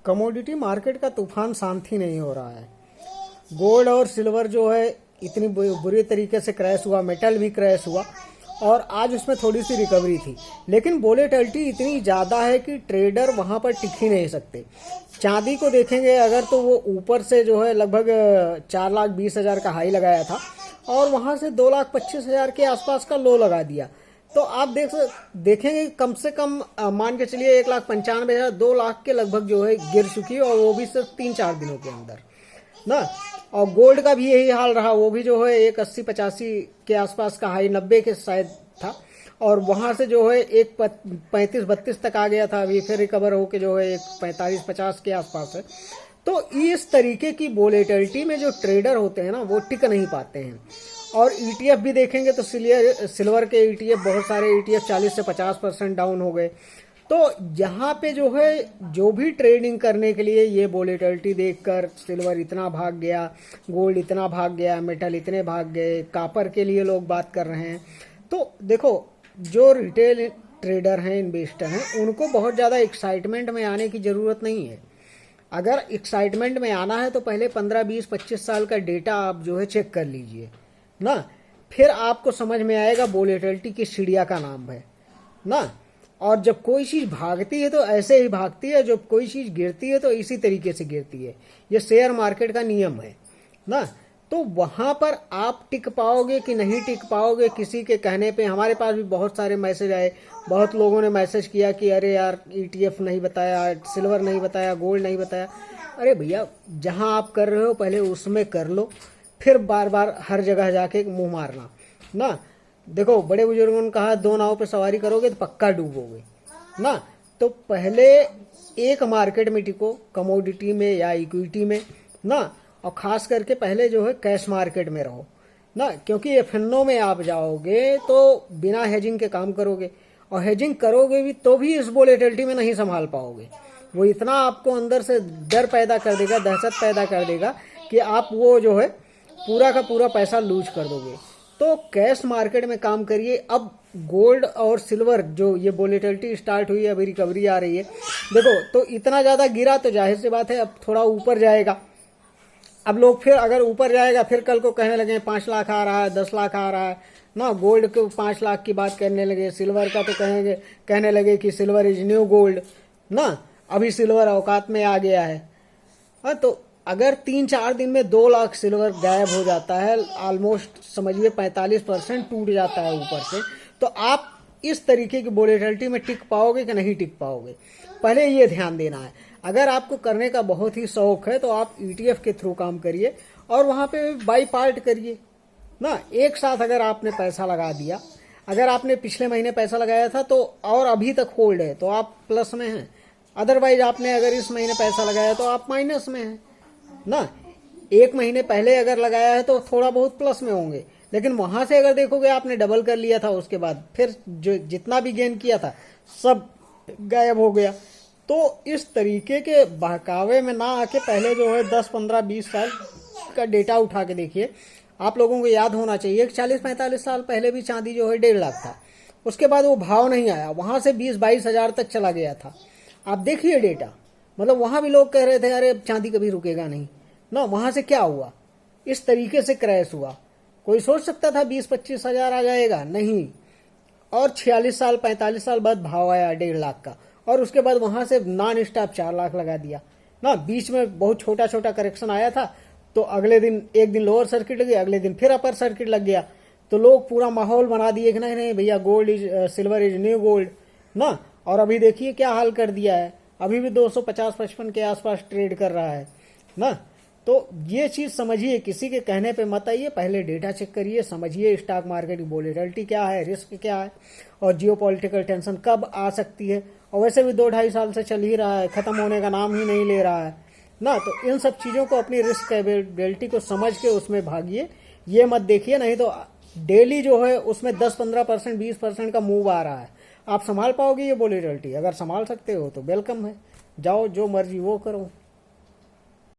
Commodity market का तूफान शांत ही नहीं हो रहा है। गोल्ड और सिल्वर जो है इतनी बुरी तरीके से क्रैश हुआ, मेटल भी क्रैश हुआ और आज उसमें थोड़ी सी रिकवरी थी, लेकिन वोलेटिलिटी इतनी ज़्यादा है कि ट्रेडर वहाँ पर टिक ही नहीं सकते। चांदी को देखेंगे अगर तो वो ऊपर से जो है लगभग 4,20,000 का हाई लगाया था और वहाँ से 2,25,000 के आसपास का लो लगा दिया। तो आप देखेंगे कम से कम मान के चलिए 1,95,000 2 लाख के लगभग जो है गिर चुकी है, और वो भी सिर्फ 3-4 दिनों के अंदर ना। और गोल्ड का भी यही हाल रहा, वो भी जो है 1,80-85 के आसपास का हाई 90 के शायद था और वहां से जो है 1,35-32 तक आ गया था, अभी फिर रिकवर होके जो है 1,45-50 के आसपास है। तो इस तरीके की वोलेटिलिटी में जो ट्रेडर होते हैं ना वो टिक नहीं पाते हैं। और ईटीएफ भी देखेंगे तो सिल्वर के ईटीएफ, बहुत सारे ईटीएफ 40 से 50% डाउन हो गए। तो यहाँ पे जो है जो भी ट्रेडिंग करने के लिए ये वोलेटिलिटी देखकर सिल्वर इतना भाग गया, गोल्ड इतना भाग गया, मेटल इतने भाग गए, कापर के लिए लोग बात कर रहे हैं। तो देखो जो रिटेल ट्रेडर हैं, इन्वेस्टर हैं, उनको बहुत ज़्यादा एक्साइटमेंट में आने की ज़रूरत नहीं है। अगर एक्साइटमेंट में आना है तो पहले 15, 20, 25 साल का डेटा आप जो है चेक कर लीजिए ना, फिर आपको समझ में आएगा वोलेटिलिटी की सीढ़िया का नाम है ना। और जब कोई चीज़ भागती है तो ऐसे ही भागती है, जब कोई चीज़ गिरती है तो इसी तरीके से गिरती है। ये शेयर मार्केट का नियम है ना। तो वहाँ पर आप टिक पाओगे कि नहीं टिक पाओगे किसी के कहने पे। हमारे पास भी बहुत सारे मैसेज आए, बहुत लोगों ने मैसेज किया कि अरे यार ईटीएफ नहीं बताया, सिल्वर नहीं बताया, गोल्ड नहीं बताया। अरे भैया जहाँ आप कर रहे हो पहले उसमें कर लो, फिर बार बार हर जगह जाके मुंह मारना ना। देखो बड़े बुजुर्गों ने कहा 2 नाव पे सवारी करोगे तो पक्का डूबोगे ना। तो पहले एक मार्केट में टिको, कमोडिटी में या इक्विटी में ना, और खास करके पहले जो है कैश मार्केट में रहो ना, क्योंकि एफएनओ में आप जाओगे तो बिना हेजिंग के काम करोगे, और हेजिंग करोगे भी तो भी इस वोलेटिलिटी में नहीं संभाल पाओगे। वो इतना आपको अंदर से डर पैदा कर देगा, दहशत पैदा कर देगा कि आप वो जो है पूरा का पूरा पैसा लूज कर दोगे। तो कैश मार्केट में काम करिए। अब गोल्ड और सिल्वर जो ये वोलेटिलिटी स्टार्ट हुई है, अभी रिकवरी आ रही है। देखो तो इतना ज़्यादा गिरा तो जाहिर सी बात है अब थोड़ा ऊपर जाएगा। अब लोग फिर अगर ऊपर जाएगा फिर कल को कहने लगे 5 लाख आ रहा है, 10 लाख आ रहा है ना। गोल्ड को 5 लाख की बात करने लगे, सिल्वर का तो कहने लगे कि सिल्वर इज न्यू गोल्ड ना। अभी सिल्वर औकात में आ गया है। हाँ, तो अगर 3-4 दिन में 2 लाख सिल्वर गायब हो जाता है, ऑलमोस्ट समझिए 45% टूट जाता है ऊपर से, तो आप इस तरीके की वोलेटिलिटी में टिक पाओगे कि नहीं टिक पाओगे, पहले ये ध्यान देना है। अगर आपको करने का बहुत ही शौक है तो आप ईटीएफ के थ्रू काम करिए और वहाँ पे बाई पार्ट करिए ना। एक साथ अगर आपने पैसा लगा दिया, अगर आपने पिछले महीने पैसा लगाया था तो और अभी तक होल्ड है तो आप प्लस में हैं। अदरवाइज आपने अगर इस महीने पैसा लगाया तो आप माइनस में हैं ना। 1 महीने पहले अगर लगाया है तो थोड़ा बहुत प्लस में होंगे, लेकिन वहां से अगर देखोगे आपने डबल कर लिया था, उसके बाद फिर जो जितना भी गेन किया था सब गायब हो गया। तो इस तरीके के बहकावे में ना आके पहले जो है 10, 15, 20 साल का डेटा उठा के देखिए। आप लोगों को याद होना चाहिए कि 40-45 साल पहले भी चांदी जो है 1.5 लाख था, उसके बाद वो भाव नहीं आया, वहां से 20-22 हजार तक चला गया था। आप देखिए डेटा, मतलब वहां भी लोग कह रहे थे अरे चांदी कभी रुकेगा नहीं ना। वहां से क्या हुआ, इस तरीके से क्रैश हुआ। कोई सोच सकता था 20-25 हजार आ जाएगा? नहीं। और 46 साल 45 साल बाद भाव आया 1.5 लाख का, और उसके बाद वहां से नॉन स्टॉप 4 लाख लगा दिया ना। बीच में बहुत छोटा छोटा करेक्शन आया था, तो अगले दिन एक दिन लोअर सर्किट लग गया, अगले दिन फिर अपर सर्किट लग गया। तो लोग पूरा माहौल बना दिए कि नहीं नहीं भैया gold is silver is new gold ना। और अभी देखिए क्या हाल कर दिया है, अभी भी 250-55 के आसपास ट्रेड कर रहा है ना। तो ये चीज़ समझिए, किसी के कहने पे मत आइए, पहले डेटा चेक करिए, समझिए स्टॉक मार्केट की वोलेटिलिटी क्या है, रिस्क क्या है, और जियोपॉलिटिकल टेंशन कब आ सकती है। और वैसे भी 2-2.5 साल से चल ही रहा है, ख़त्म होने का नाम ही नहीं ले रहा है ना। तो इन सब चीज़ों को, अपनी रिस्क कैपेबिलिटी को समझ के उसमें भागिए, ये मत देखिए। नहीं तो डेली जो है उसमें 10-15%, 20% का मूव आ रहा है। आप संभाल पाओगे ये वोलेटिलिटी? अगर संभाल सकते हो तो वेलकम है, जाओ जो मर्जी वो करो।